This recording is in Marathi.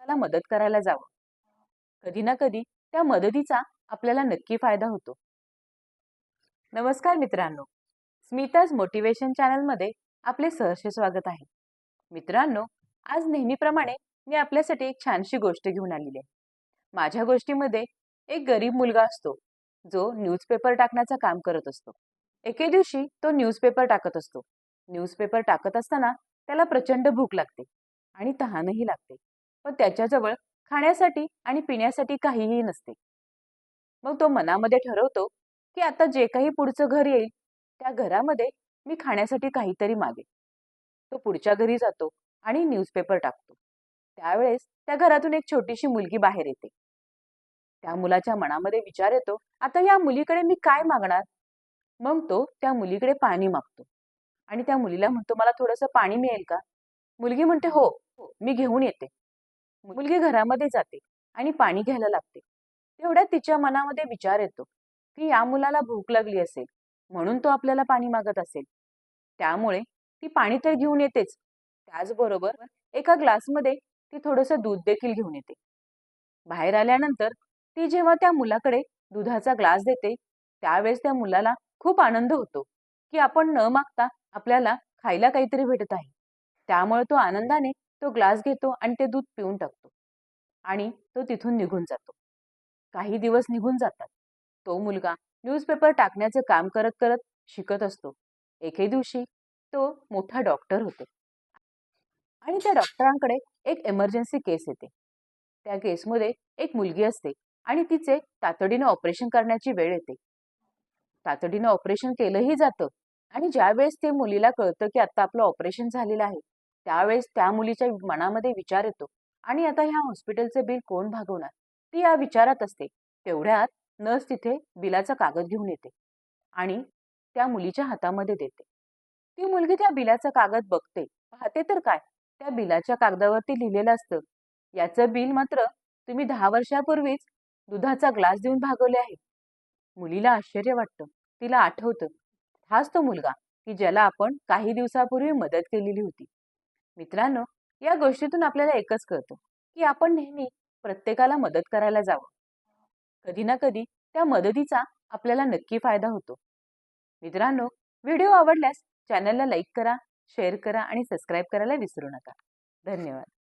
त्याला मदत करायला जावं. कधी ना कधी त्या मदतीचा आपल्याला नक्की फायदा होतो. नमस्कार मित्रांनो, स्मिताज मोटिवेशन चॅनलमध्ये आपले सहर्ष स्वागत आहे. मित्रांनो, आज नेहमीप्रमाणे मी आपल्यासाठी एक छानशी गोष्ट घेऊन आलेली आहे. माझ्या गोष्टीमध्ये एक गरीब मुलगा असतो जो न्यूजपेपर टाकण्याचं काम करत असतो. एके दिवशी तो न्यूजपेपर टाकत असतो. न्यूजपेपर टाकत असताना त्याला प्रचंड भूक लागते आणि तहानही लागते. पण त्याच्याजवळ खाण्यासाठी आणि पिण्यासाठी काहीही नसते. मग तो मनामध्ये ठरवतो की आता जे काही पुढचं घर येईल त्या घरामध्ये मी खाण्यासाठी काहीतरी मागेन. तो पुढच्या घरी जातो आणि न्यूजपेपर टाकतो. त्यावेळेस त्या घरातून एक छोटीशी मुलगी बाहेर येते. त्या मुलाच्या मनामध्ये विचार येतो, आता या मुलीकडे मी काय मागणार? मग तो त्या मुलीकडे पाणी मागतो आणि त्या मुलीला म्हणतो, मला थोडंसं पाणी मिळेल का? मुलगी म्हणते, हो हो, मी घेऊन येते. मुलगी घरामध्ये जाते आणि पाणी घ्यायला लागते. तेवढ्यात तिच्या मनामध्ये विचार येतो की या मुलाला भूक लागली असेल म्हणून तो आपल्याला पाणी मागत असेल. त्यामुळे ती पाणी तर घेऊन येतेच, त्याचबरोबर एका ग्लासमध्ये ती थोडंसं दूध देखील घेऊन येते. बाहेर आल्यानंतर ती जेव्हा त्या मुलाकडे दुधाचा ग्लास देते त्यावेळेस त्या मुलाला खूप आनंद होतो की आपण न मागता आपल्याला खायला काहीतरी भेटत आहे. त्यामुळे तो आनंदाने तो ग्लास घेतो आणि ते दूध पिऊन टाकतो आणि तो तिथून निघून जातो. काही दिवस निघून जातात. तो मुलगा न्यूजपेपर टाकण्याचं काम करत करत शिकत असतो. एके दिवशी तो मोठा डॉक्टर होतो आणि त्या डॉक्टरांकडे एक इमर्जन्सी केस येते. त्या केसमध्ये एक मुलगी असते आणि तिचे तातडीने ऑपरेशन करण्याची वेळ येते. तातडीने ऑपरेशन केलंही जातं आणि ज्यावेळेस ते मुलीला कळतं की आता आपलं ऑपरेशन झालेलं आहे त्यावेळेस त्या मुलीच्या मनामध्ये विचार येतो आणि आता ह्या हॉस्पिटलचे बिल कोण भागवणार? ती या विचारात असते. तेवढ्यात नर्स तिथे बिलाचा कागद घेऊन येते आणि त्या मुलीच्या हातामध्ये देते. ती मुलगी त्या बिलाचा कागद बघते, पाहते तर काय, त्या बिलाच्या कागदावरती लिहिलेलं असतं, याचं बिल मात्र तुम्ही 10 वर्षापूर्वीच दुधाचा ग्लास देऊन भागवले आहे. मुलीला आश्चर्य वाटतं. तिला आठवतं, हाच तो मुलगा की ज्याला आपण काही दिवसापूर्वी मदत केलेली होती. मित्रांनो, या गोष्टीतून आपल्याला एकच कळतं की आपण नेहमी प्रत्येकाला मदत करायला जावं. कधी ना कधी त्या मदतीचा आपल्याला नक्की फायदा होतो. मित्रांनो, व्हिडिओ आवडल्यास चॅनलला लाईक करा, शेअर करा आणि सबस्क्राईब करायला विसरू नका. धन्यवाद.